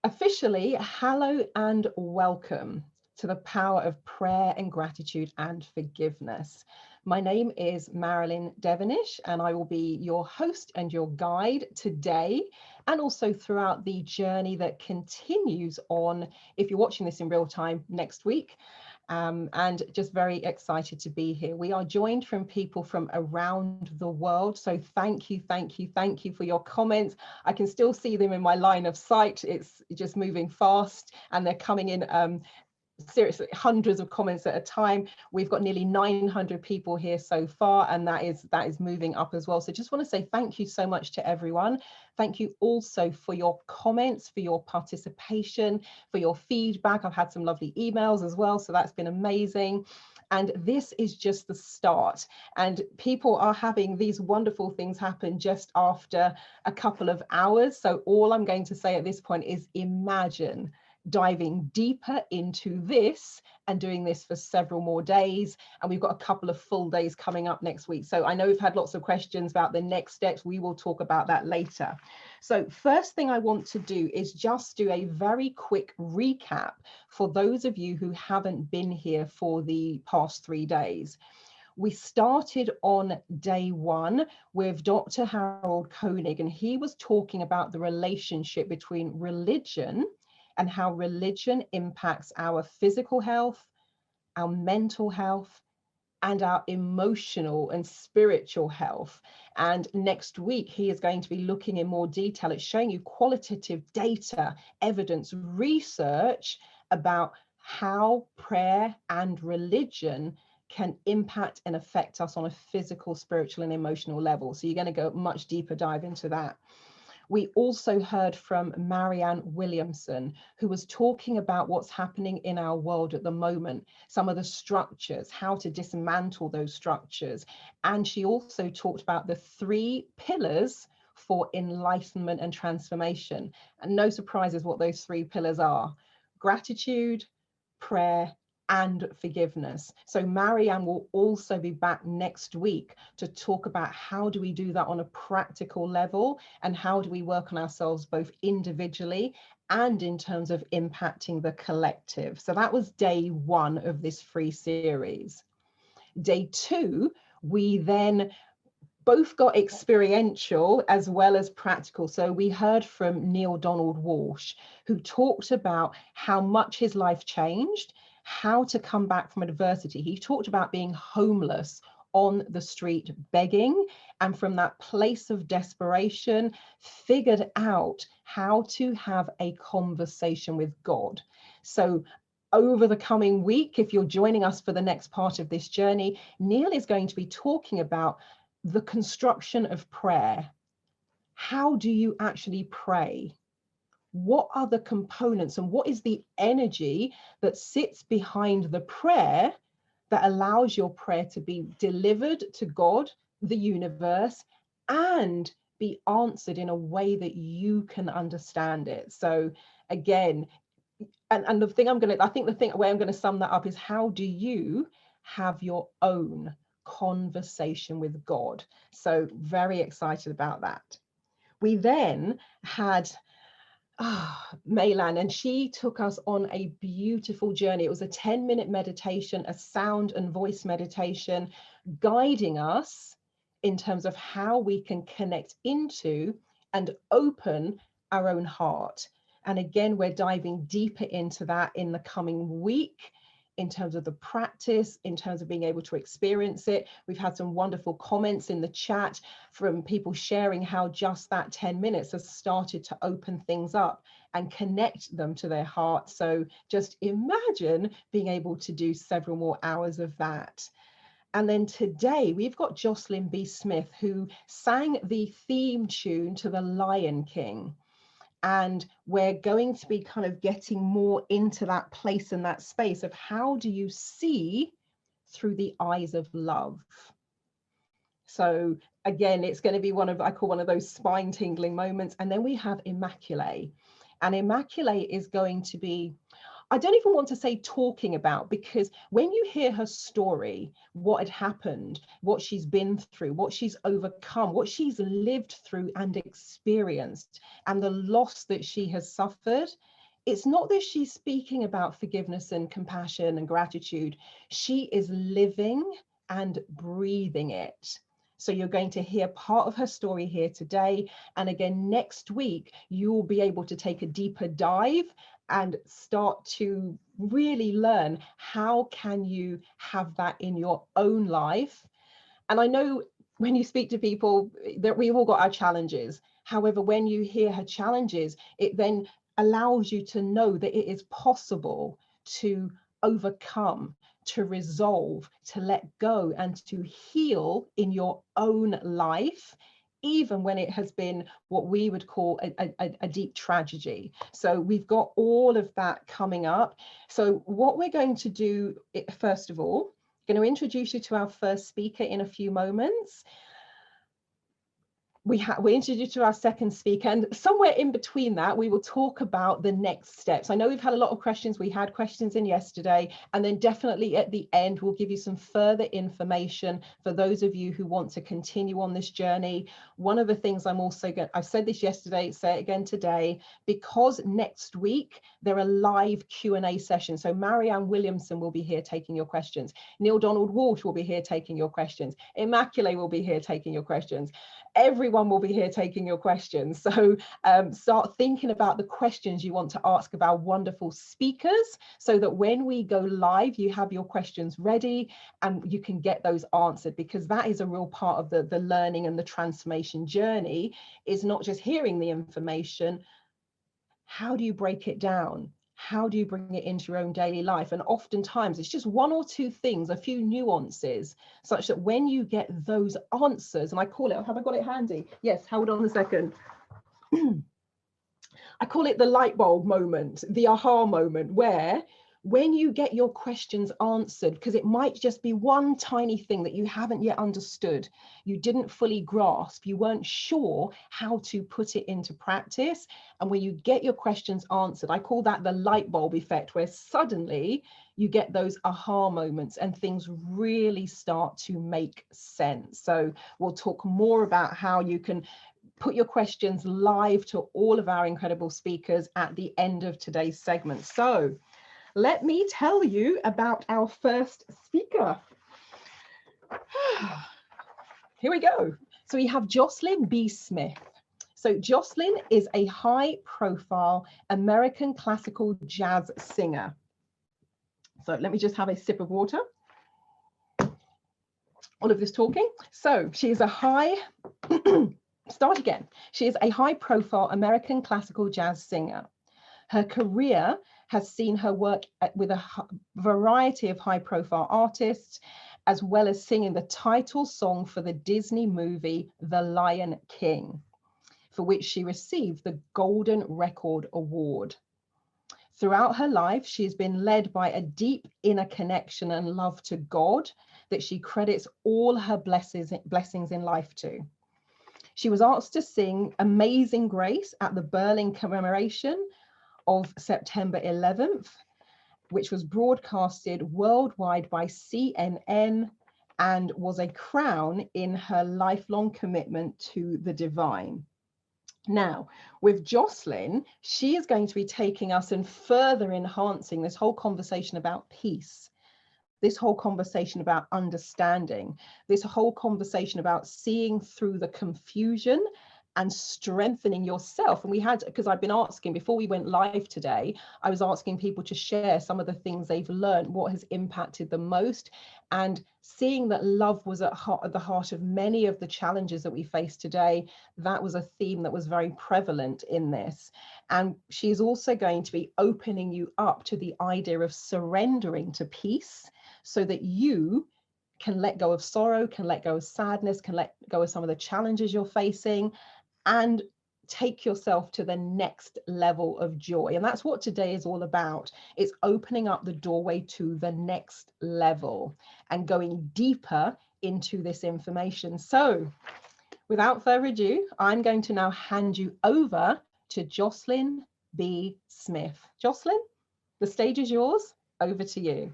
Officially, hello and welcome to the power of prayer and gratitude and forgiveness. My name is Marilyn Devonish, and I will be your host and your guide today, and also throughout the journey that continues on, if you're watching this in real time, next week. And just very excited to be here. We are joined from people from around the world. So thank you, thank you, thank you for your comments. I can still see them in my line of sight. It's just moving fast and they're coming in seriously hundreds of comments at a time. We've got nearly 900 people here so far, and that is moving up as well. So just want to say thank you so much to everyone. Thank you also for your comments, for your participation, for your feedback. I've had some lovely emails as well, so that's been amazing. And this is just the start, and people are having these wonderful things happen just after a couple of hours. So all I'm going to say at this point is imagine diving deeper into this and doing this for several more days. And we've got a couple of full days coming up next week. So I know we've had lots of questions about the next steps. We will talk about that later. So first thing I want to do is just do a very quick recap for those of you who haven't been here for the past 3 days. We started on day one with Dr. Harold Koenig, and he was talking about the relationship between religion and how religion impacts our physical health, our mental health, and our emotional and spiritual health. And next week, he is going to be looking in more detail at showing you qualitative data, evidence, research about how prayer and religion can impact and affect us on a physical, spiritual, and emotional level. So you're going to go much deeper dive into that. We also heard from Marianne Williamson, who was talking about what's happening in our world at the moment, some of the structures, how to dismantle those structures. And she also talked about the 3 pillars for enlightenment and transformation. And no surprises what those 3 pillars are: gratitude, prayer, and forgiveness. So Marianne will also be back next week to talk about how do we do that on a practical level, and how do we work on ourselves both individually and in terms of impacting the collective. So that was day 1 of this free series. Day 2, we then both got experiential as well as practical. So we heard from Neil Donald Walsh, who talked about how much his life changed, how to come back from adversity. He talked about being homeless on the street begging, and from that place of desperation figured out how to have a conversation with God. So over the coming week, if you're joining us for the next part of this journey, Neil is going to be talking about the construction of prayer. How do you actually pray? What are the components and what is the energy that sits behind the prayer that allows your prayer to be delivered to God, the universe, and be answered in a way that you can understand it? So again, and the thing I think the way I'm going to sum that up is, how do you have your own conversation with God? So very excited about that. We then had Maylan, and she took us on a beautiful journey. It was a 10-minute meditation, a sound and voice meditation, guiding us in terms of how we can connect into and open our own heart. And again, we're diving deeper into that in the coming week, in terms of the practice, in terms of being able to experience it. We've had some wonderful comments in the chat from people sharing how just that 10 minutes has started to open things up and connect them to their heart. So just imagine being able to do several more hours of that. And then today we've got Jocelyn B. Smith, who sang the theme tune to The Lion King. And we're going to be kind of getting more into that place and that space of how do you see through the eyes of love. So again, it's going to be I call one of those spine tingling moments. And then we have Immaculate. And Immaculate is going to be, I don't even want to say talking about, because when you hear her story, what had happened, what she's been through, what she's overcome, what she's lived through and experienced, and the loss that she has suffered, it's not that she's speaking about forgiveness and compassion and gratitude. She is living and breathing it. So you're going to hear part of her story here today. And again, next week, you'll be able to take a deeper dive and start to really learn how can you have that in your own life. And I know when you speak to people that we've all got our challenges. However, when you hear her challenges, it then allows you to know that it is possible to overcome, to resolve, to let go, and to heal in your own life, even when it has been what we would call a deep tragedy. So we've got all of that coming up. So what we're going to do, first of all, going to introduce you to our first speaker in a few moments. We introduced you to our second speaker, and somewhere in between that, we will talk about the next steps. I know we've had a lot of questions. We had questions in yesterday, and then definitely at the end, we'll give you some further information for those of you who want to continue on this journey. One of the things I've said this yesterday, say it again today, because next week, there are live Q&A sessions. So Marianne Williamson will be here taking your questions. Neil Donald Walsh will be here taking your questions. Immaculate will be here taking your questions. Everyone will be here taking your questions. So start thinking about the questions you want to ask of our wonderful speakers, so that when we go live, you have your questions ready and you can get those answered, because that is a real part of the learning and the transformation journey, is not just hearing the information. How do you break it down? How do you bring it into your own daily life? And oftentimes it's just one or two things, a few nuances, such that when you get those answers, and I call it, have I got it handy? Yes, hold on a second. I call it the light bulb moment, the aha moment, where when you get your questions answered, because it might just be one tiny thing that you haven't yet understood, you didn't fully grasp, you weren't sure how to put it into practice. And when you get your questions answered, I call that the light bulb effect, where suddenly you get those aha moments and things really start to make sense. So we'll talk more about how you can put your questions live to all of our incredible speakers at the end of today's segment. So let me tell you about our first speaker. Here we go. So we have Jocelyn B. Smith. So Jocelyn is a high-profile American classical jazz singer. So let me just have a sip of water. All of this talking. So she is a start again. She is a high-profile American classical jazz singer. Her career has seen her work with a variety of high-profile artists, as well as singing the title song for the Disney movie The Lion King, for which she received the Golden Record Award. Throughout her life, she has been led by a deep inner connection and love to God that she credits all her blessings in life to. She was asked to sing Amazing Grace at the Berlin commemoration of September 11th, which was broadcasted worldwide by CNN and was a crown in her lifelong commitment to the divine. Now, with Jocelyn, she is going to be taking us and further enhancing this whole conversation about peace, this whole conversation about understanding, this whole conversation about seeing through the confusion and strengthening yourself. And we had, because I've been asking before we went live today, I was asking people to share some of the things they've learned, what has impacted them most, and seeing that love was at the heart of many of the challenges that we face today. That was a theme that was very prevalent in this. And she's also going to be opening you up to the idea of surrendering to peace, so that you can let go of sorrow, can let go of sadness, can let go of some of the challenges you're facing, and take yourself to the next level of joy. And that's what today is all about. It's opening up the doorway to the next level and going deeper into this information. So without further ado, I'm going to now hand you over to Jocelyn B. Smith. Jocelyn? The stage is yours. Over to you.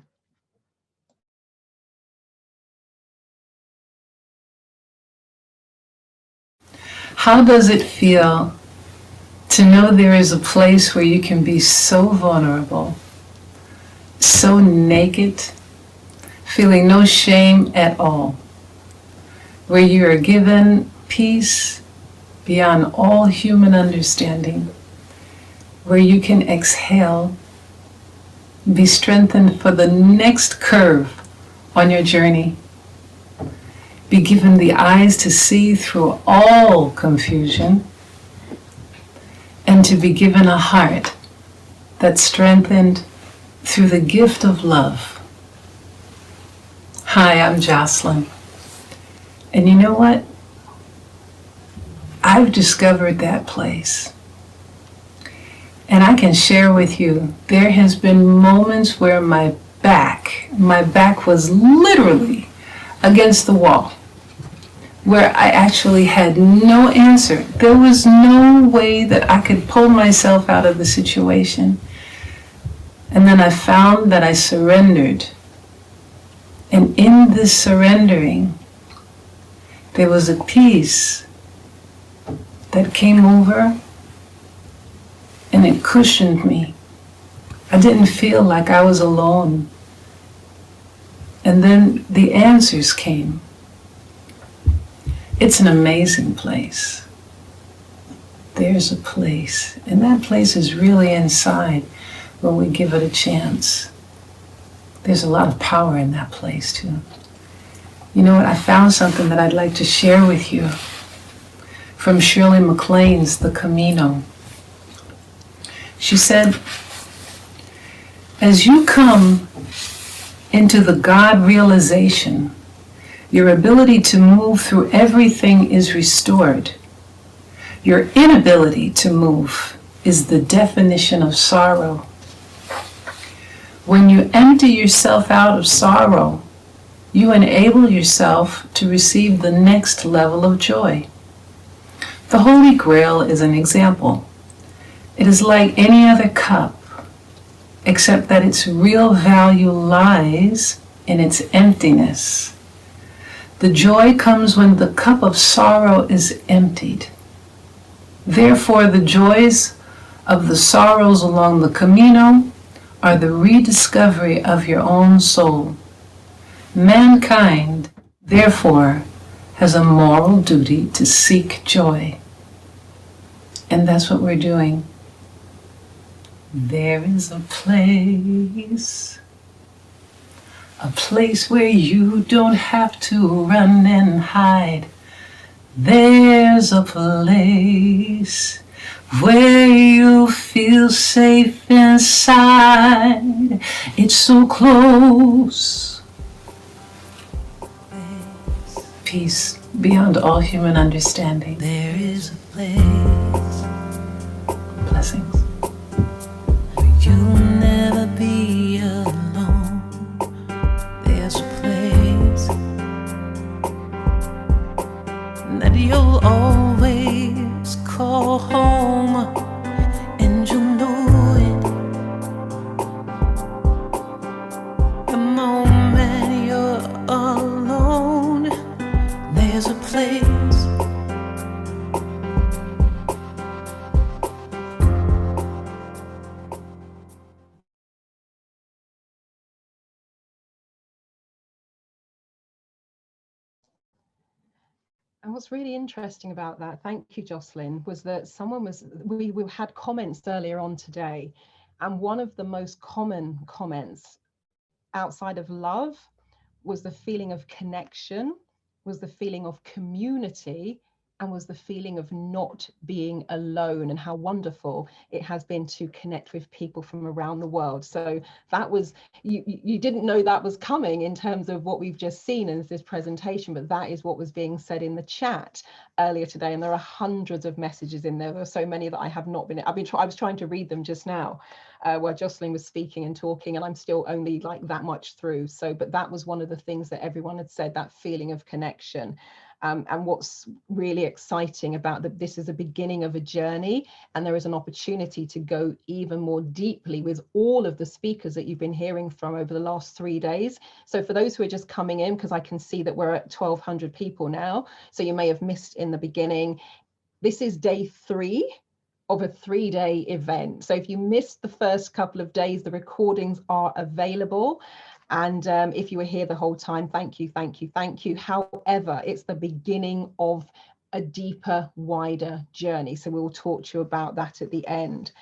How does it feel to know there is a place where you can be so vulnerable, so naked, feeling no shame at all, where you are given peace beyond all human understanding, where you can exhale, be strengthened for the next curve on your journey, be given the eyes to see through all confusion, and to be given a heart that's strengthened through the gift of love. Hi, I'm Jocelyn. And you know what? I've discovered that place. And I can share with you, there has been moments where my back was literally against the wall, where I actually had no answer. There was no way that I could pull myself out of the situation. And then I found that I surrendered. And in this surrendering, there was a peace that came over and it cushioned me. I didn't feel like I was alone. And then the answers came. It's an amazing place. There's a place, and that place is really inside when we give it a chance. There's a lot of power in that place too. You know what? I found something that I'd like to share with you from Shirley MacLaine's The Camino. She said, as you come into the God realization, your ability to move through everything is restored. Your inability to move is the definition of sorrow. When you empty yourself out of sorrow, you enable yourself to receive the next level of joy. The Holy Grail is an example. It is like any other cup, except that its real value lies in its emptiness. The joy comes when the cup of sorrow is emptied. Therefore, the joys of the sorrows along the Camino are the rediscovery of your own soul. Mankind, therefore, has a moral duty to seek joy. And that's what we're doing. There is a place where you don't have to run and hide. There's a place where you feel safe inside. It's so close. Peace beyond all human understanding. There is a place. Blessings. You'll never be alone. There's a place that you'll always call home, and you'll know it the moment you're alone. There's a place. And what's really interesting about that, thank you, Jocelyn, was that we had comments earlier on today, and one of the most common comments outside of love was the feeling of connection, was the feeling of community, and was the feeling of not being alone, and how wonderful it has been to connect with people from around the world. So that was, you didn't know that was coming in terms of what we've just seen in this presentation, but that is what was being said in the chat earlier today. And there are hundreds of messages in there. There are so many that I have not been, I was trying to read them just now where Jocelyn was speaking and talking, and I'm still only like that much through. So, but that was one of the things that everyone had said, that feeling of connection. And what's really exciting about that, this is a beginning of a journey, and there is an opportunity to go even more deeply with all of the speakers that you've been hearing from over the last 3 days. So for those who are just coming in, because I can see that we're at 1,200 people now, so you may have missed in the beginning, this is day 3 of a 3-day event. So if you missed the first couple of days, the recordings are available. And if you were here the whole time, thank you, thank you, thank you. However, it's the beginning of a deeper, wider journey. So we'll talk to you about that at the end.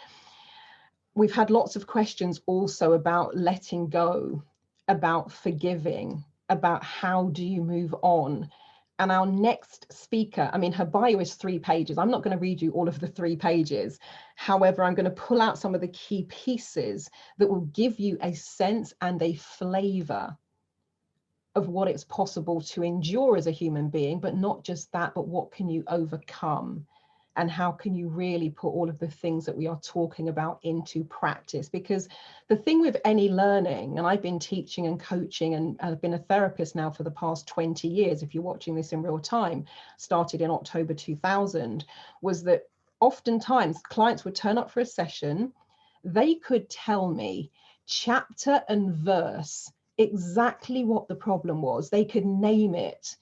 We've had lots of questions also about letting go, about forgiving, about how do you move on. And our next speaker, I mean, her bio is 3 pages. I'm not going to read you all of the 3 pages. However, I'm going to pull out some of the key pieces that will give you a sense and a flavor of what it's possible to endure as a human being, but not just that, but what can you overcome? And how can you really put all of the things that we are talking about into practice? Because the thing with any learning, and I've been teaching and coaching, and I've been a therapist now for the past 20 years, if you're watching this in real time, started in October 2000, was that oftentimes clients would turn up for a session, they could tell me chapter and verse exactly what the problem was. They could name it.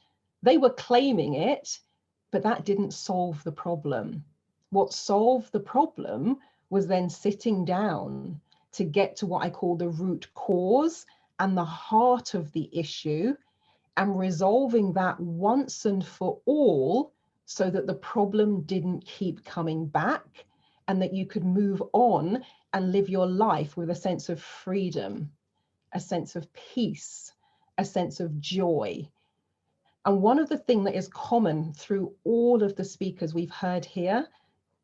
They were claiming it, but that didn't solve the problem. What solved the problem was then sitting down to get to what I call the root cause and the heart of the issue, and resolving that once and for all, so that the problem didn't keep coming back, and that you could move on and live your life with a sense of freedom, a sense of peace, a sense of joy. And one of the things that is common through all of the speakers we've heard here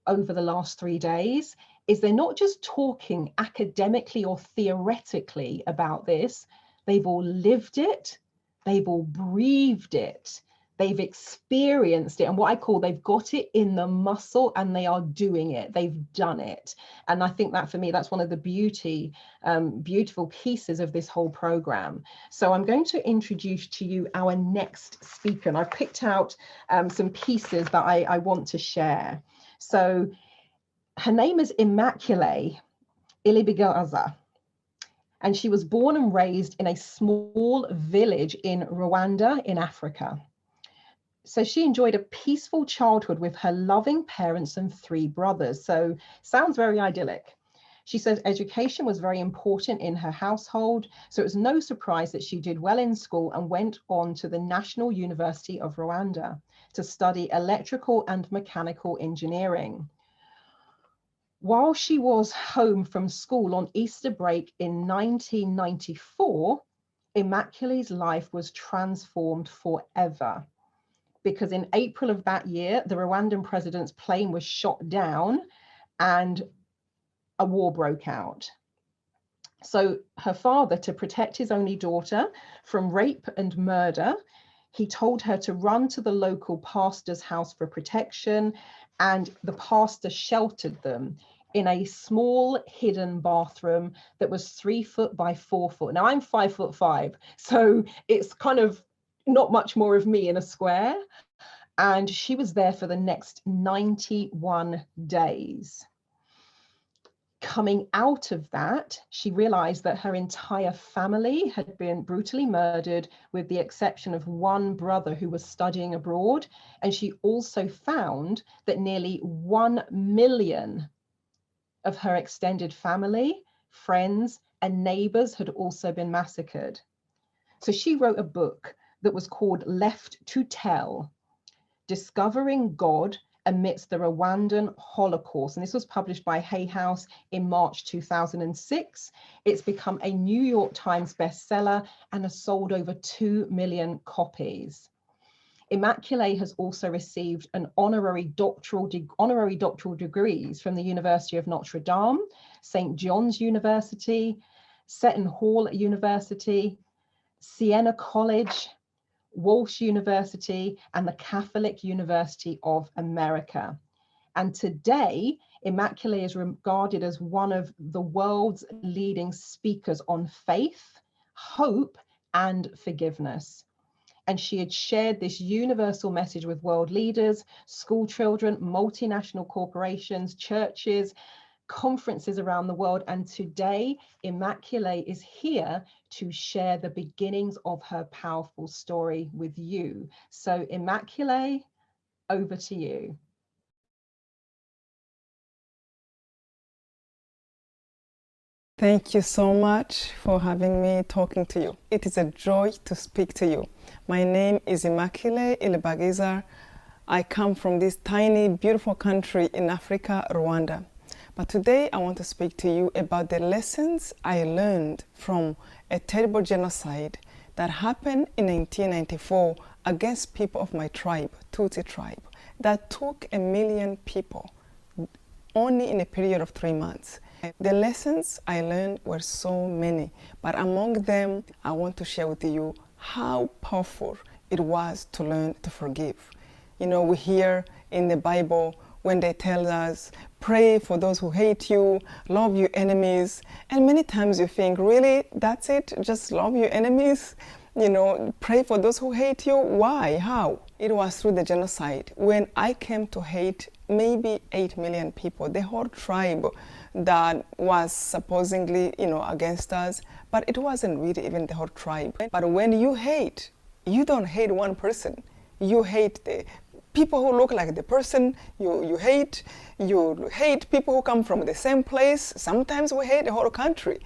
over the last 3 days is they're not just talking academically or theoretically about this, they've all lived it, they've all breathed it, they've experienced it, and what I call they've got it in the muscle, and they are doing it, they've done it. And I think that for me, that's one of the beautiful pieces of this whole program. So I'm going to introduce to you our next speaker, and I've picked out some pieces that I want to share. So her name is Immaculée Ilibigaza, and she was born and raised in a small village in Rwanda in Africa. So she enjoyed a peaceful childhood with her loving parents and 3 brothers. So sounds very idyllic. She says education was very important in her household, so it was no surprise that she did well in school and went on to the National University of Rwanda to study electrical and mechanical engineering. While she was home from school on Easter break in 1994, Immaculée's life was transformed forever, because in April of that year, the Rwandan president's plane was shot down and a war broke out. So her father, to protect his only daughter from rape and murder, he told her to run to the local pastor's house for protection, and the pastor sheltered them in a small hidden bathroom that was 3 foot by 4 foot. Now I'm 5'5", so it's kind of not much more of me in a square. And she was there for the next 91 days. Coming out of that, she realized that her entire family had been brutally murdered, with the exception of 1 brother who was studying abroad. And she also found that nearly 1 million of her extended family, friends, and neighbors had also been massacred. So she wrote a book that was called Left to Tell: Discovering God Amidst the Rwandan Holocaust. And this was published by Hay House in March 2006. It's become a New York Times bestseller and has sold over 2 million copies. Immaculée has also received an honorary doctoral degrees from the University of Notre Dame, St. John's University, Seton Hall University, Siena College, Walsh University, and the Catholic University of America. And today, Immaculée is regarded as one of the world's leading speakers on faith, hope, and forgiveness. And she had shared this universal message with world leaders, school children, multinational corporations, churches, conferences around the world. And today, Immaculée is here to share the beginnings of her powerful story with you. So Immaculée, over to you. Thank you so much for having me talking to you. It is a joy to speak to you. My name is Immaculée Ilibagiza. I come from this tiny, beautiful country in Africa, Rwanda. But today I want to speak to you about the lessons I learned from a terrible genocide that happened in 1994 against people of my tribe, Tutsi tribe, that took 1 million people only in a period of 3 months. The lessons I learned were so many, but among them, I want to share with you how powerful it was to learn to forgive. You know, we hear in the Bible when they tell us, pray for those who hate you, love your enemies. And many times you think, really, that's it? Just love your enemies? You know, pray for those who hate you? Why? How? It was through the genocide when I came to hate maybe 8 million people, the whole tribe that was supposedly, you know, against us, but it wasn't really even the whole tribe. But when you hate, you don't hate one person. You hate the people who look like the person you hate. You hate people who come from the same place. Sometimes we hate the whole country,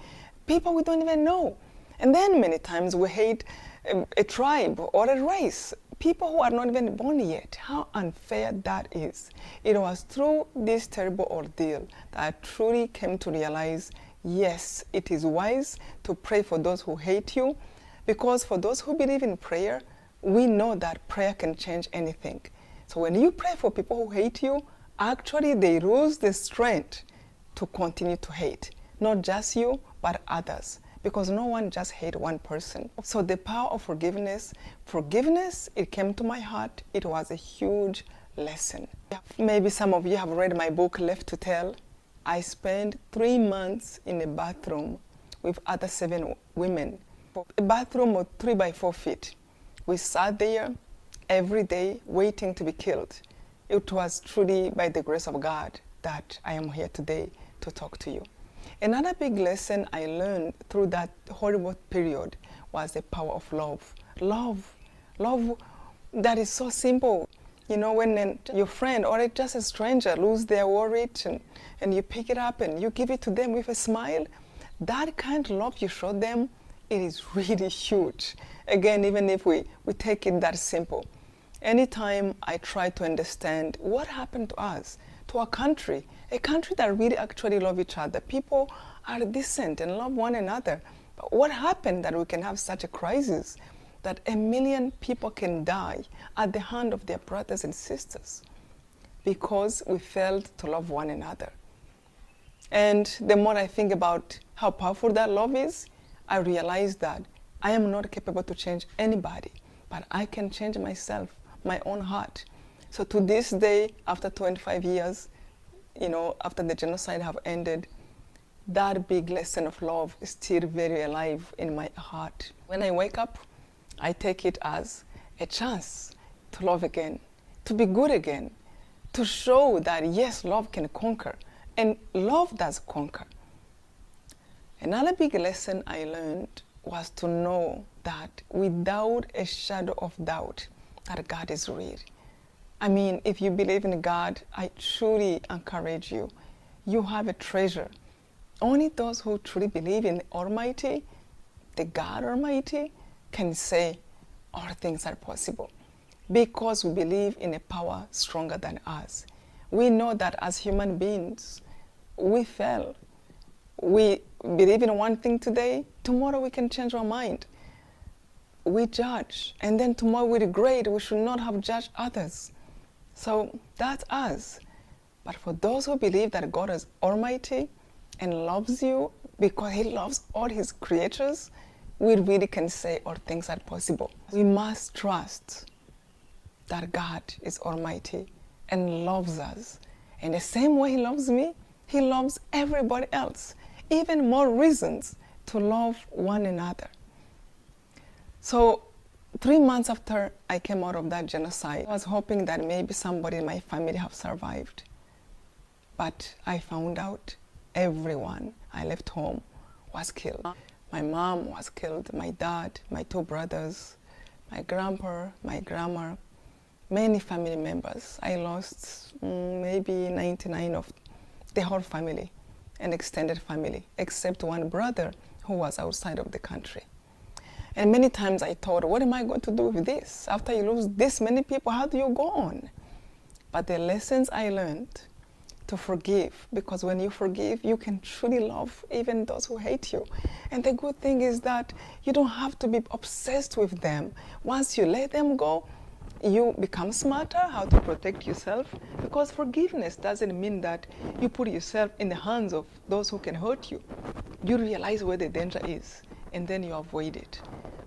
people we don't even know. And then many times we hate a tribe or a race, people who are not even born yet. How unfair that is. It was through this terrible ordeal that I truly came to realize, yes, it is wise to pray for those who hate you, because for those who believe in prayer, we know that prayer can change anything. So when you pray for people who hate you, actually they lose the strength to continue to hate, not just you, but others. Because no one just hates one person. So the power of forgiveness, it came to my heart. It was a huge lesson. Maybe some of you have read my book, Left to Tell. I spent 3 months in a bathroom with other 7 women. A bathroom of 3 by 4 feet. We sat there every day waiting to be killed. It was truly by the grace of God that I am here today to talk to you. Another big lesson I learned through that horrible period was the power of love. Love that is so simple. You know, when your friend or just a stranger lose their wallet and you pick it up and you give it to them with a smile, that kind of love you show them, it is really huge. Again, even if we take it that simple. Anytime I try to understand what happened to us, to our country, a country that really actually love each other. People are decent and love one another. But what happened that we can have such a crisis that 1 million people can die at the hand of their brothers and sisters because we failed to love one another? And the more I think about how powerful that love is, I realize that I am not capable to change anybody, but I can change myself, my own heart. So to this day, after 25 years, you know, after the genocide have ended, that big lesson of love is still very alive in my heart. When I wake up, I take it as a chance to love again, to be good again, to show that yes, love can conquer, and love does conquer. Another big lesson I learned was to know that without a shadow of doubt, that God is real. I mean, if you believe in God, I truly encourage you. You have a treasure. Only those who truly believe in the Almighty, the God Almighty, can say all things are possible. Because we believe in a power stronger than us. We know that as human beings, we fail. We believe in one thing today, tomorrow we can change our mind. We judge, and then tomorrow we regret we should not have judged others. So that's us. But for those who believe that God is almighty and loves you because he loves all his creatures, we really can say all things are possible. We must trust that God is almighty and loves us. In the same way he loves me, he loves everybody else. Even more reasons to love one another. So 3 months after I came out of that genocide, I was hoping that maybe somebody in my family have survived. But I found out everyone I left home was killed. My mom was killed, my dad, my 2 brothers, my grandpa, my grandma, many family members. I lost maybe 99 of the whole family, an extended family, except 1 brother who was outside of the country. And many times I thought, what am I going to do with this? After you lose this many people, how do you go on? But the lessons I learned to forgive, because when you forgive, you can truly love even those who hate you. And the good thing is that you don't have to be obsessed with them. Once you let them go, you become smarter how to protect yourself, because forgiveness doesn't mean that you put yourself in the hands of those who can hurt you. You realize where the danger is, and then you avoid it.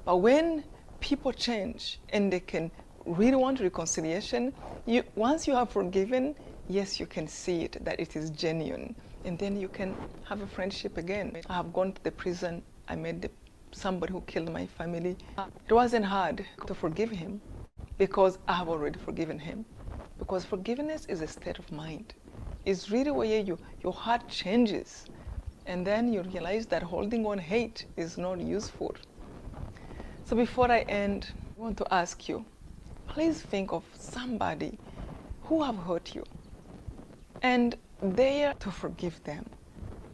But when people change and they can really want reconciliation, once you have forgiven, yes, you can see it, that it is genuine, and then you can have a friendship again. I have gone to the prison. I met somebody who killed my family. It wasn't hard to forgive him because I have already forgiven him. Because forgiveness is a state of mind. It's really where your heart changes, and then you realize that holding on hate is not useful. So before I end, I want to ask you, please think of somebody who have hurt you and dare to forgive them.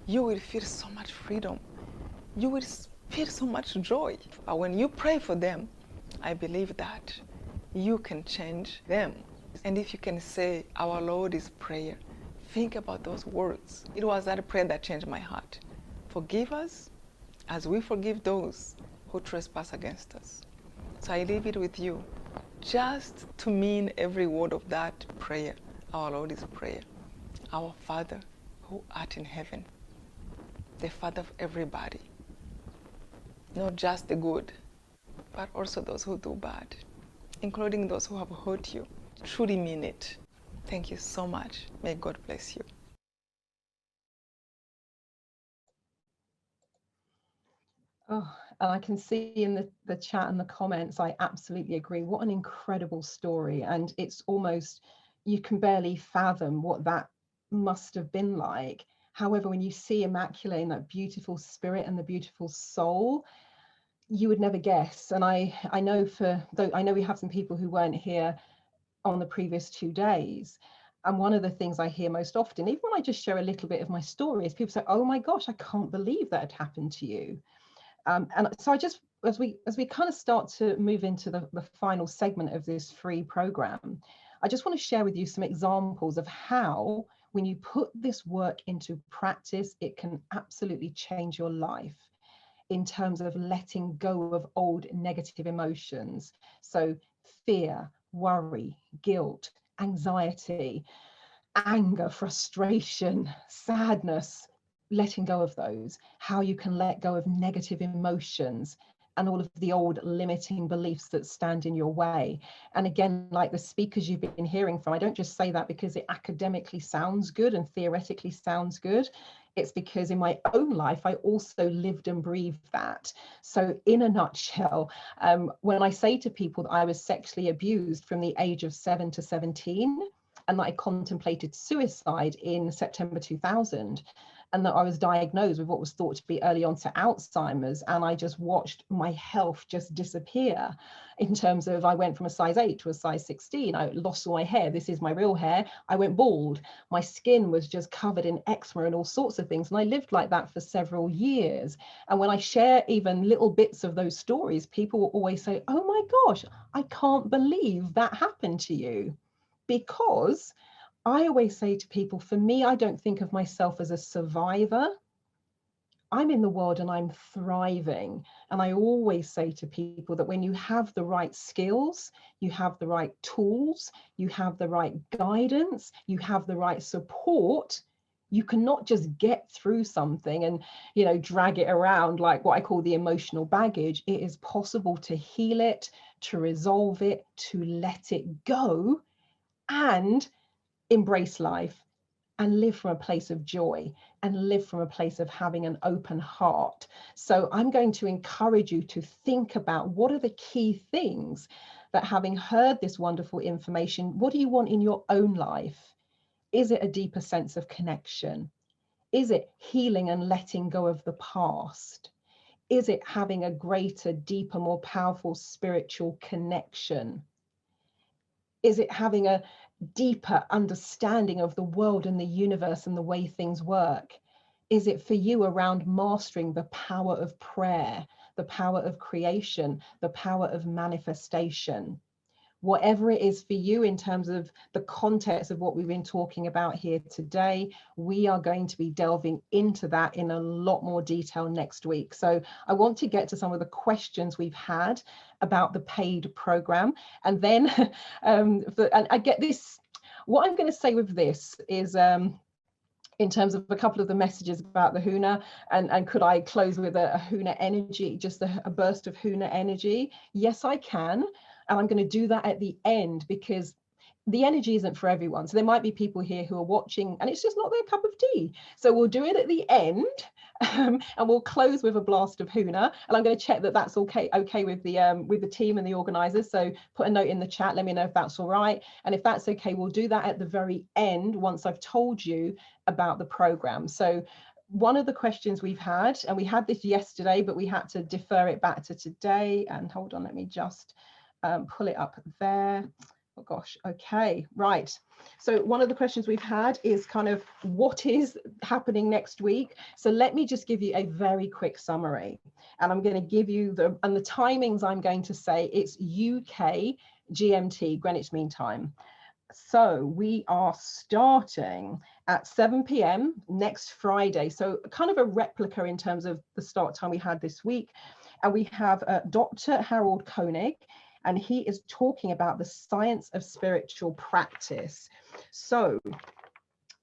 You will feel so much freedom. You will feel so much joy. But when you pray for them, I believe that you can change them. And if you can say, our Lord is prayer, think about those words. It was that prayer that changed my heart. Forgive us as we forgive those who trespass against us. So I leave it with you, just to mean every word of that prayer. Our Lord is prayer. Our Father who art in heaven, the Father of everybody, not just the good, but also those who do bad, including those who have hurt you. Truly mean it. Thank you so much. May God bless you. Oh, and I can see in the chat and the comments, I absolutely agree. What an incredible story. And it's almost, you can barely fathom what that must have been like. However, when you see Immaculée in that beautiful spirit and the beautiful soul, you would never guess. And I know I know we have some people who weren't here on the previous 2 days. And one of the things I hear most often, even when I just share a little bit of my story, is people say, oh my gosh, I can't believe that had happened to you. And so I just, as we kind of start to move into the final segment of this free program, I just want to share with you some examples of how, when you put this work into practice, it can absolutely change your life in terms of letting go of old negative emotions. So fear, worry, guilt, anxiety, anger, frustration, sadness, letting go of those, how you can let go of negative emotions and all of the old limiting beliefs that stand in your way. And again, like the speakers you've been hearing from, I don't just say that because it academically sounds good and theoretically sounds good. It's because in my own life, I also lived and breathed that. So in a nutshell, when I say to people that I was sexually abused from the age of 7 to 17, and that I contemplated suicide in September 2000, and that I was diagnosed with what was thought to be early onset Alzheimer's, and I just watched my health just disappear in terms of, I went from a size 8 to a size 16. I lost all my hair. This is my real hair. I went bald. My skin was just covered in eczema and all sorts of things. And I lived like that for several years. And when I share even little bits of those stories, people will always say, oh my gosh, I can't believe that happened to you. Because I always say to people, for me, I don't think of myself as a survivor. I'm in the world and I'm thriving. And I always say to people that when you have the right skills, you have the right tools, you have the right guidance, you have the right support, you cannot just get through something and, you know, drag it around like what I call the emotional baggage. It is possible to heal it, to resolve it, to let it go, and embrace life and live from a place of joy. and live from a place of having an open heart. So I'm going to encourage you to think about what are the key things that, having heard this wonderful information, what do you want in your own life? Is it a deeper sense of connection? Is it healing and letting go of the past? Is it having a greater, deeper, more powerful spiritual connection? Is it having a deeper understanding of the world and the universe and the way things work? Is it for you around mastering the power of prayer, the power of creation, the power of manifestation? Whatever it is for you in terms of the context of what we've been talking about here today, we are going to be delving into that in a lot more detail next week. So I want to get to some of the questions we've had about the paid program. And then and I get this, what I'm going to say with this is, in terms of a couple of the messages about the Huna, and could I close with a Huna energy, just a burst of Huna energy? Yes, I can. And I'm going to do that at the end, because the energy isn't for everyone. So there might be people here who are watching and it's just not their cup of tea. So we'll do it at the end, and we'll close with a blast of Huna. And I'm going to check that that's okay with the team and the organizers. So put a note in the chat, let me know if that's all right. And if that's okay, we'll do that at the very end once I've told you about the program. So one of the questions we've had, and we had this yesterday, but we had to defer it back to today. And hold on, let me just pull it up there. Oh gosh, okay, right. So one of the questions we've had is kind of what is happening next week. So let me just give you a very quick summary. And I'm going to give you the timings I'm going to say. It's UK GMT, Greenwich Mean Time. So we are starting at 7 p.m. next Friday. So kind of a replica in terms of the start time we had this week. And we have Dr. Harold Koenig, and he is talking about the science of spiritual practice. So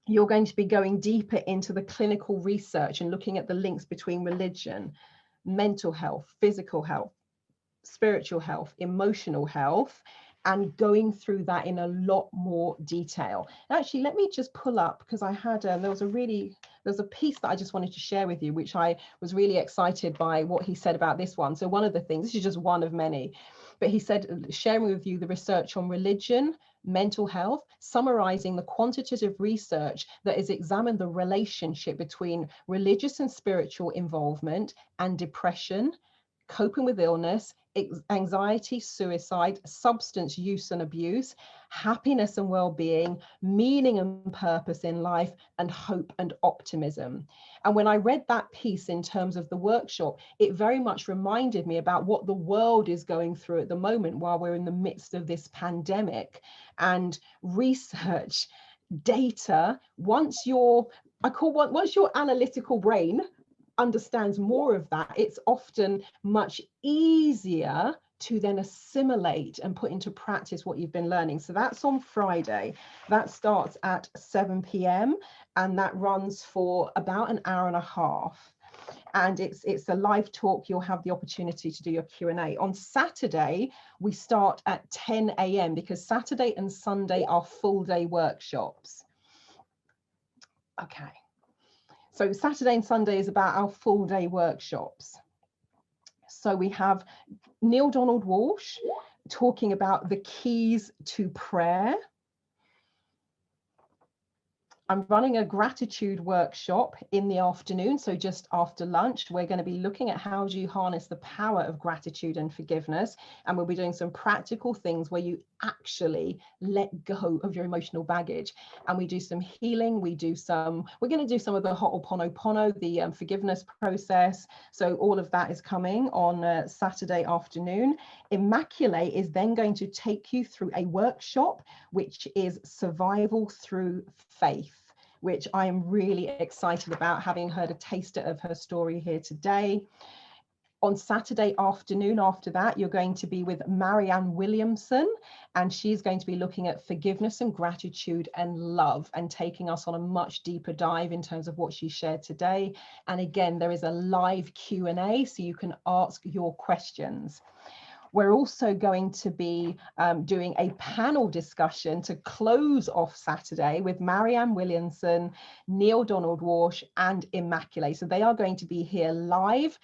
you're going to be going deeper into the clinical research and looking at the links between religion, mental health, physical health, spiritual health, emotional health, and going through that in a lot more detail. Actually, let me just pull up, because I had there was a piece that I just wanted to share with you, which I was really excited by what he said about this one. So one of the things, this is just one of many, but he said, sharing with you the research on religion, mental health, summarizing the quantitative research that has examined the relationship between religious and spiritual involvement and depression, coping with illness, anxiety, suicide, substance use and abuse, happiness and well-being, meaning and purpose in life, and hope and optimism. And when I read that piece in terms of the workshop, it very much reminded me about what the world is going through at the moment while we're in the midst of this pandemic. And research, data, once your analytical brain understands more of that, it's often much easier to then assimilate and put into practice what you've been learning. So that's on Friday. That starts at 7 p.m. and that runs for about an hour and a half. And it's a live talk. You'll have the opportunity to do your Q&A. On Saturday, we start at 10 a.m. because Saturday and Sunday are full day workshops. Okay. So Saturday and Sunday is about our full day workshops. So we have Neil Donald Walsh talking about the keys to prayer. I'm running a gratitude workshop in the afternoon, so just after lunch. We're going to be looking at how do you harness the power of gratitude and forgiveness, and we'll be doing some practical things where you actually let go of your emotional baggage. And we do some healing, we're going to do some of the Ho'oponopono, the forgiveness process. So all of that is coming on Saturday afternoon. Immaculate is then going to take you through a workshop, which is survival through faith, which I am really excited about, having heard a taster of her story here today. On Saturday afternoon after that, you're going to be with Marianne Williamson, and she's going to be looking at forgiveness and gratitude and love and taking us on a much deeper dive in terms of what she shared today. And again, there is a live Q&A, so you can ask your questions. We're also going to be doing a panel discussion to close off Saturday with Marianne Williamson, Neil Donald Walsh, and Immaculate. So they are going to be here live.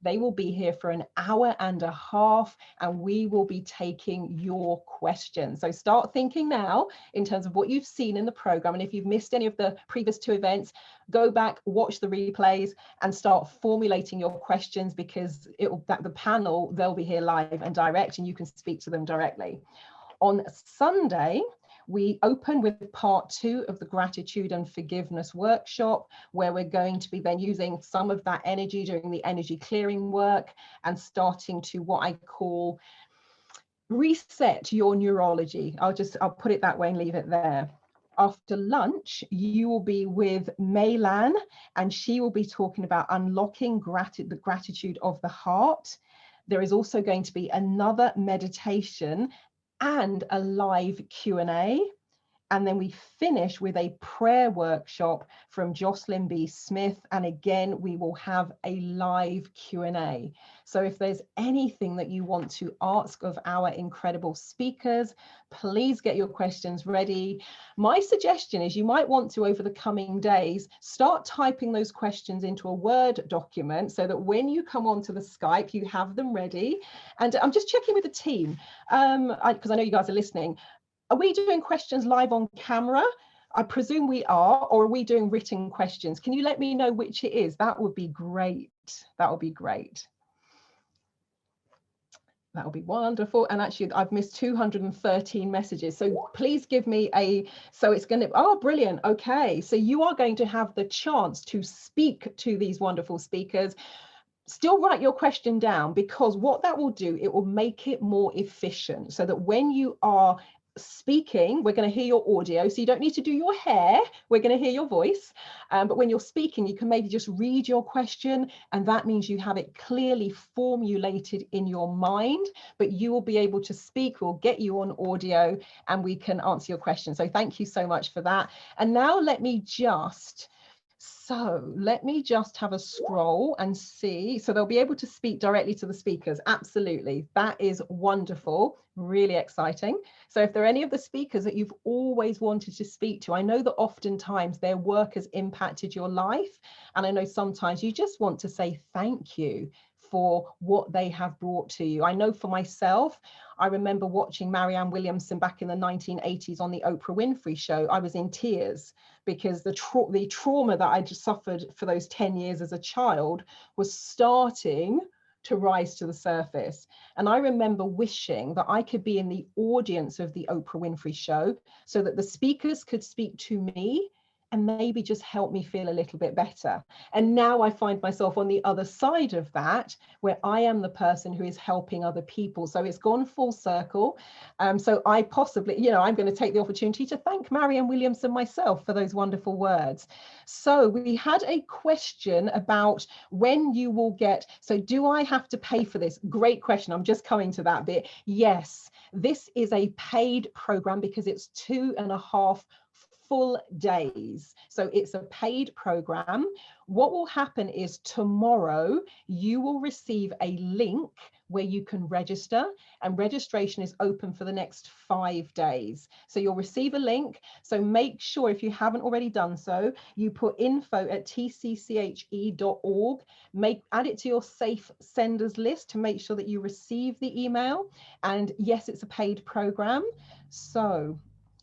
They will be here for an hour and a half, and we will be taking your questions. So start thinking now in terms of what you've seen in the program. And if you've missed any of the previous 2 events, go back, watch the replays, and start formulating your questions, because the panel, they'll be here live and direct, and you can speak to them directly. On Sunday, we open with part 2 of the gratitude and forgiveness workshop, where we're going to be then using some of that energy, doing the energy clearing work, and starting to what I call reset your neurology. I'll put it that way and leave it there. After lunch, you will be with Maylan, and she will be talking about unlocking the gratitude of the heart. There is also going to be another meditation and a live Q&A. And then we finish with a prayer workshop from Jocelyn B. Smith. And again, we will have a live Q&A. So if there's anything that you want to ask of our incredible speakers, please get your questions ready. My suggestion is you might want to, over the coming days, start typing those questions into a Word document so that when you come onto the Skype, you have them ready. And I'm just checking with the team, because I know you guys are listening. Are we doing questions live on camera? I presume we are, or are we doing written questions? Can you let me know which it is? That would be great. That would be great. That would be wonderful. And actually, I've missed 213 messages. So please give me so it's going to, oh, brilliant. Okay. So you are going to have the chance to speak to these wonderful speakers. Still write your question down, because what that will do, it will make it more efficient, so that when you are speaking, we're going to hear your audio, so you don't need to do your hair, we're going to hear your voice, but when you're speaking, you can maybe just read your question, and that means you have it clearly formulated in your mind, but you will be able to speak. We'll get you on audio and we can answer your question. So thank you so much for that. And now let me just have a scroll and see. So they'll be able to speak directly to the speakers. Absolutely. That is wonderful. Really exciting. So if there are any of the speakers that you've always wanted to speak to, I know that oftentimes their work has impacted your life. And I know sometimes you just want to say thank you for what they have brought to you. I know for myself, I remember watching Marianne Williamson back in the 1980s on the Oprah Winfrey Show. I was in tears, because the trauma that I just suffered for those 10 years as a child was starting to rise to the surface. And I remember wishing that I could be in the audience of the Oprah Winfrey Show, so that the speakers could speak to me and maybe just help me feel a little bit better. And now I find myself on the other side of that, where I am the person who is helping other people. So it's gone full circle. So I possibly, I'm going to take the opportunity to thank Marianne Williamson myself for those wonderful words. So we had a question about when you will get, so do I have to pay for this? Great question. I'm just coming to that bit. Yes, this is a paid program, because it's 2.5 full days. So it's a paid program. What will happen is tomorrow you will receive a link where you can register, and registration is open for the next 5 days. So you'll receive a link. So make sure, if you haven't already done so, you put info@tcche.org, add it to your safe senders list to make sure that you receive the email. And yes, it's a paid program. So,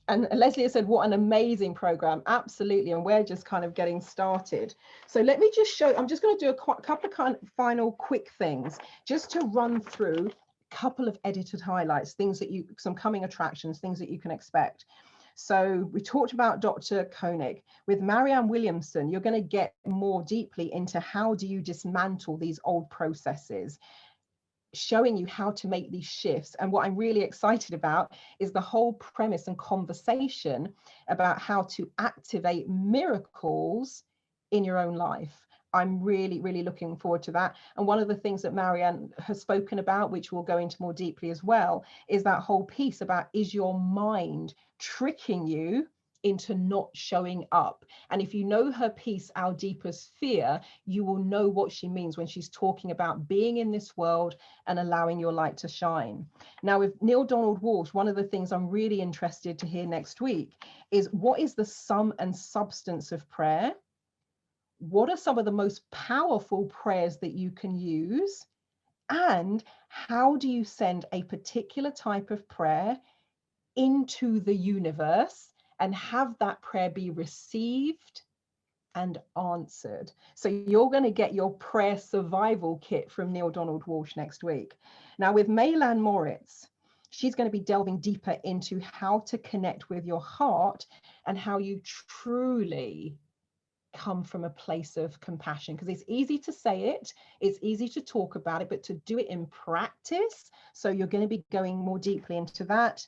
and Leslie has said, what an amazing program. Absolutely. And we're just kind of getting started. So let me just show, I'm just going to do a couple of final quick things just to run through a couple of edited highlights, some coming attractions, things that you can expect. So we talked about Dr. Koenig. With Marianne Williamson, you're going to get more deeply into how do you dismantle these old processes, showing you how to make these shifts. And what I'm really excited about is the whole premise and conversation about how to activate miracles in your own life. I'm really, really looking forward to that. And one of the things that Marianne has spoken about, which we'll go into more deeply as well, is that whole piece about, is your mind tricking you into not showing up. And if you know her piece, Our Deepest Fear, you will know what she means when she's talking about being in this world and allowing your light to shine. Now, with Neale Donald Walsch, one of the things I'm really interested to hear next week is, what is the sum and substance of prayer? What are some of the most powerful prayers that you can use? And how do you send a particular type of prayer into the universe and have that prayer be received and answered? So you're going to get your prayer survival kit from Neale Donald Walsch next week. Now, with Maylan Moritz, she's going to be delving deeper into how to connect with your heart and how you truly come from a place of compassion, because it's easy to say it, it's easy to talk about it, but to do it in practice. So you're going to be going more deeply into that.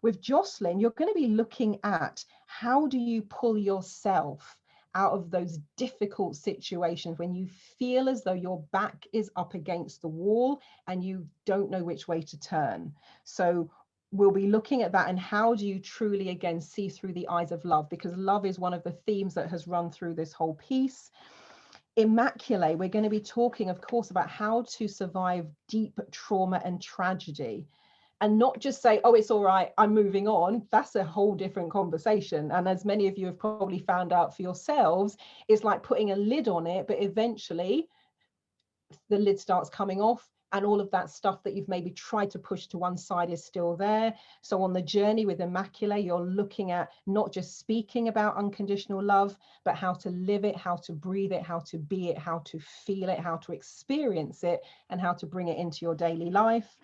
With Jocelyn, you're going to be looking at how do you pull yourself out of those difficult situations when you feel as though your back is up against the wall and you don't know which way to turn. So we'll be looking at that, and how do you truly, again, see through the eyes of love, because love is one of the themes that has run through this whole piece. Immaculate, we're going to be talking, of course, about how to survive deep trauma and tragedy, and not just say, oh, it's all right, I'm moving on. That's a whole different conversation. And as many of you have probably found out for yourselves, it's like putting a lid on it, but eventually the lid starts coming off, and all of that stuff that you've maybe tried to push to one side is still there. So on the journey with Immaculate, you're looking at not just speaking about unconditional love, but how to live it, how to breathe it, how to be it, how to feel it, how to experience it, and how to bring it into your daily life.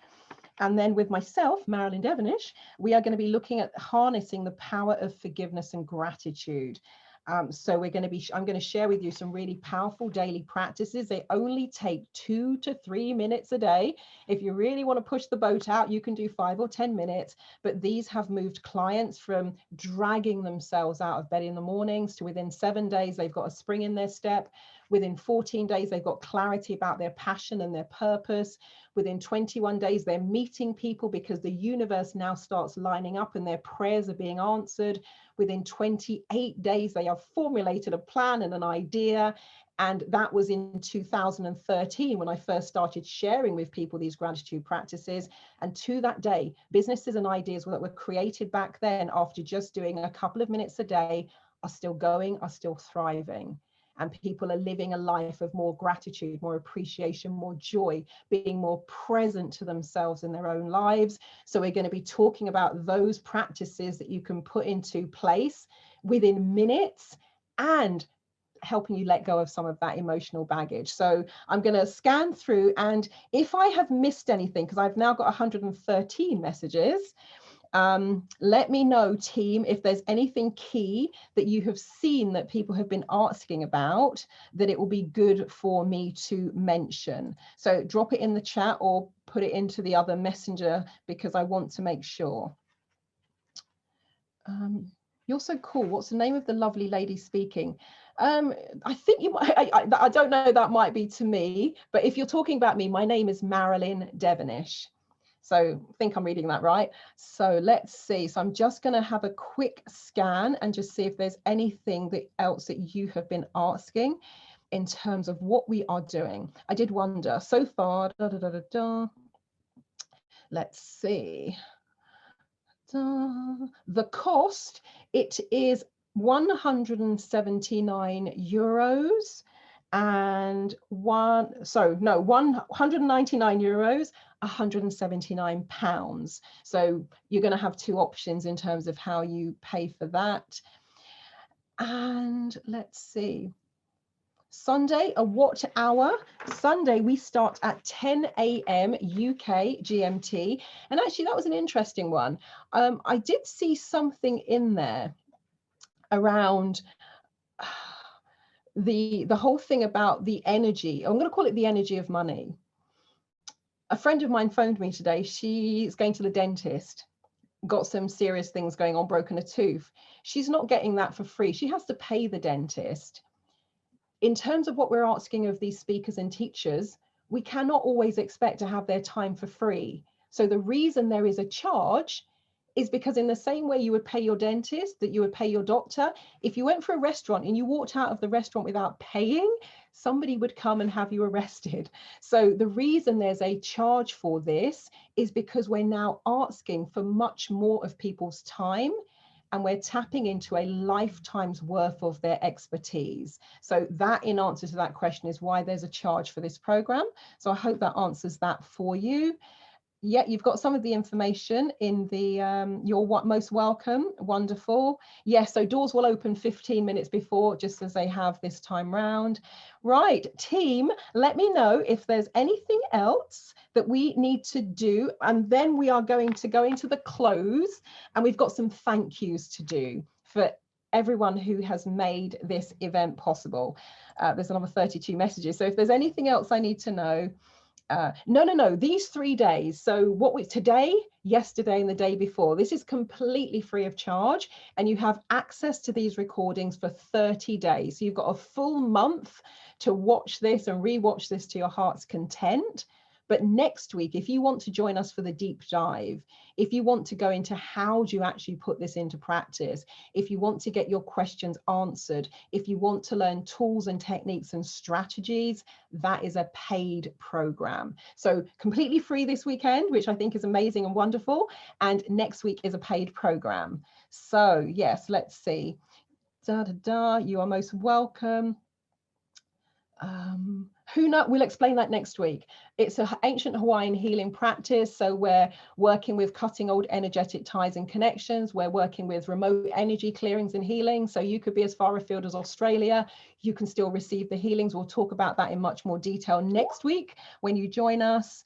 And then with myself, Marilyn Devonish, we are going to be looking at harnessing the power of forgiveness and gratitude. So I'm going to share with you some really powerful daily practices. They only take 2 to 3 minutes a day. If you really want to push the boat out, you can do 5 or 10 minutes, but these have moved clients from dragging themselves out of bed in the mornings to within 7 days, they've got a spring in their step. Within 14 days, they've got clarity about their passion and their purpose. Within 21 days, they're meeting people because the universe now starts lining up and their prayers are being answered. Within 28 days, they have formulated a plan and an idea. And that was in 2013 when I first started sharing with people these gratitude practices. And to that day, businesses and ideas that were created back then after just doing a couple of minutes a day are still going, are still thriving. And people are living a life of more gratitude, more appreciation, more joy, being more present to themselves in their own lives. So we're going to be talking about those practices that you can put into place within minutes and helping you let go of some of that emotional baggage. So I'm going to scan through, and if I have missed anything, because I've now got 113 messages, let me know, team, if there's anything key that you have seen that people have been asking about that it will be good for me to mention. So drop it in the chat or put it into the other messenger, because I want to make sure. You're so cool. What's the name of the lovely lady speaking? I think you might, I don't know, that might be to me, but if you're talking about me, my name is Marilyn Devonish. So I think I'm reading that right. So let's see. So I'm just going to have a quick scan and just see if there's anything else that you have been asking in terms of what we are doing. I did wonder so far. Let's see. The cost, it is 179 euros and 199 euros, 179 pounds. So you're going to have 2 options in terms of how you pay for that. And let's see. Sunday, a watch hour. Sunday, we start at 10 a.m. UK GMT. And actually, that was an interesting one. I did see something in there around the whole thing about the energy. I'm going to call it the energy of money. A friend of mine phoned me today. She's going to the dentist, got some serious things going on, broken a tooth. She's not getting that for free. She has to pay the dentist. In terms of what we're asking of these speakers and teachers, we cannot always expect to have their time for free. So the reason there is a charge is because in the same way you would pay your dentist, that you would pay your doctor, if you went for a restaurant and you walked out of the restaurant without paying, somebody would come and have you arrested. So the reason there's a charge for this is because we're now asking for much more of people's time, and we're tapping into a lifetime's worth of their expertise. So that, in answer to that question, is why there's a charge for this program. So I hope that answers that for you. Yeah, you've got some of the information in the you're most welcome. Wonderful. Yes, so doors will open 15 minutes before, just as they have this time round. Right, team, let me know if there's anything else that we need to do, and then we are going to go into the close, and we've got some thank yous to do for everyone who has made this event possible. There's another 32 messages, so if there's anything else I need to know, no, these 3 days. So what we today, yesterday, and the day before, this is completely free of charge, and you have access to these recordings for 30 days. So you've got a full month to watch this and rewatch this to your heart's content. But next week, if you want to join us for the deep dive, if you want to go into how do you actually put this into practice, if you want to get your questions answered, if you want to learn tools and techniques and strategies, that is a paid program. So completely free this weekend, which I think is amazing and wonderful. And next week is a paid program. So yes, let's see. You are most welcome. We'll explain that next week. It's an ancient Hawaiian healing practice. So we're working with cutting old energetic ties and connections. We're working with remote energy clearings and healing. So you could be as far afield as Australia. You can still receive the healings. We'll talk about that in much more detail next week when you join us.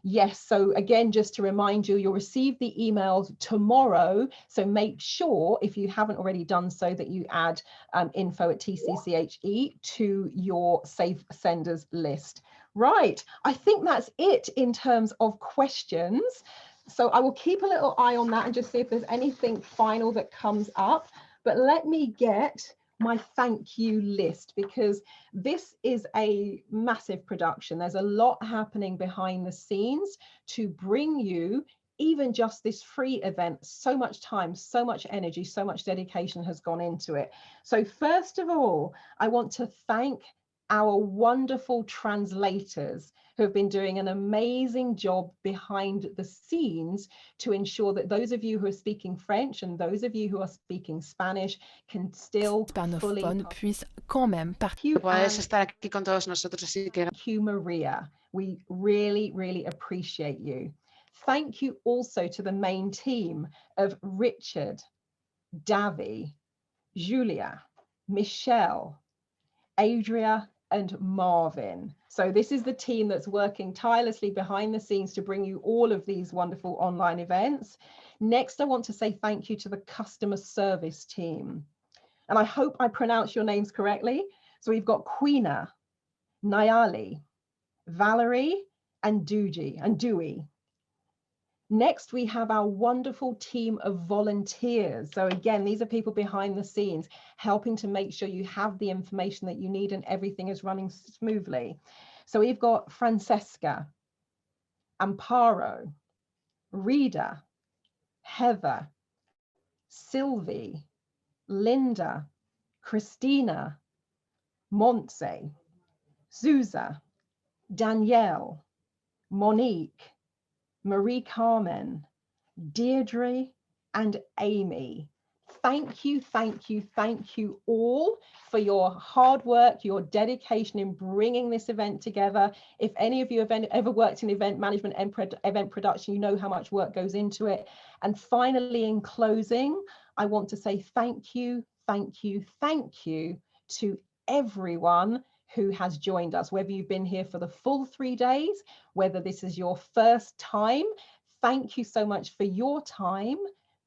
Yes, so again, just to remind you, you'll receive the emails tomorrow. So make sure, if you haven't already done so, that you add info@TCCHE to your safe senders list. Right, I think that's it in terms of questions. So I will keep a little eye on that and just see if there's anything final that comes up. But let me get my thank you list, because this is a massive production. There's a lot happening behind the scenes to bring you even just this free event. So much time, so much energy, so much dedication has gone into it. So first of all, I want to thank our wonderful translators who have been doing an amazing job behind the scenes to ensure that those of you who are speaking French and those of you who are speaking Spanish can still fully puisse quand même puedes estar aquí con todos nosotros, así que Hugh Maria, we really appreciate you. Thank you also to the main team of Richard, Davi, Julia, Michelle, Adria, and Marvin. So this is the team that's working tirelessly behind the scenes to bring you all of these wonderful online events. Next, I want to say thank you to the customer service team. And I hope I pronounce your names correctly. So we've got Queena, Nayali, Valerie, and Dewey. Next, we have our wonderful team of volunteers. So again, these are people behind the scenes, helping to make sure you have the information that you need and everything is running smoothly. So we've got Francesca, Amparo, Rita, Heather, Sylvie, Linda, Christina, Montse, Zuza, Danielle, Monique, Marie Carmen, Deirdre, and Amy. Thank you all for your hard work, your dedication in bringing this event together. If any of you have ever worked in event management and event production, you know how much work goes into it. And finally, in closing, I want to say thank you to everyone who has joined us, whether you've been here for the full 3 days, whether this is your first time. Thank you so much for your time,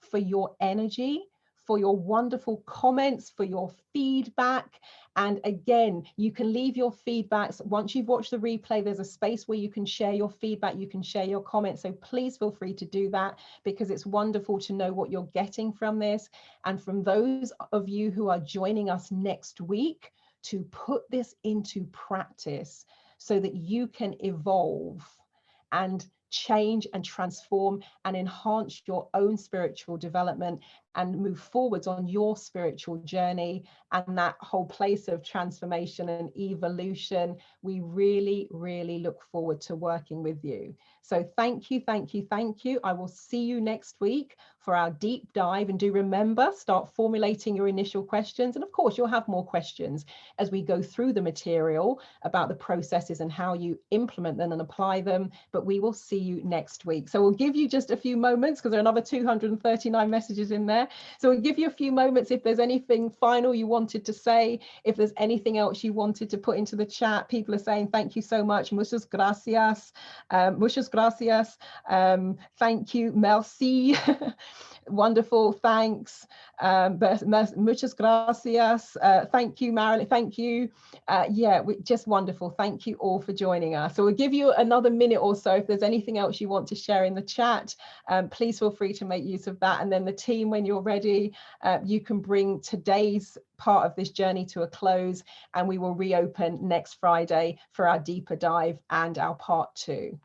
for your energy, for your wonderful comments, for your feedback. And again, you can leave your feedbacks. Once you've watched the replay, there's a space where you can share your feedback, you can share your comments. So please feel free to do that, because it's wonderful to know what you're getting from this. And from those of you who are joining us next week, to put this into practice so that you can evolve and change and transform and enhance your own spiritual development and move forwards on your spiritual journey and that whole place of transformation and evolution. We really, really look forward to working with you. So thank you, thank you, thank you. I will see you next week for our deep dive. And do remember, start formulating your initial questions. And of course, you'll have more questions as we go through the material about the processes and how you implement them and apply them. But we will see you next week. So we'll give you just a few moments because there are another 239 messages in there. So we'll give you a few moments if there's anything final you wanted to say, if there's anything else you wanted to put into the chat. People are saying thank you so much. Muchas gracias. Muchas gracias. Thank you. Merci. Wonderful. Thanks. Muchas gracias. Thank you, Marilyn. Thank you. Yeah, just wonderful. Thank you all for joining us. So we'll give you another minute or so. If there's anything else you want to share in the chat, please feel free to make use of that. And then the team, when you're ready, you can bring today's part of this journey to a close, and we will reopen next Friday for our deeper dive and our part 2.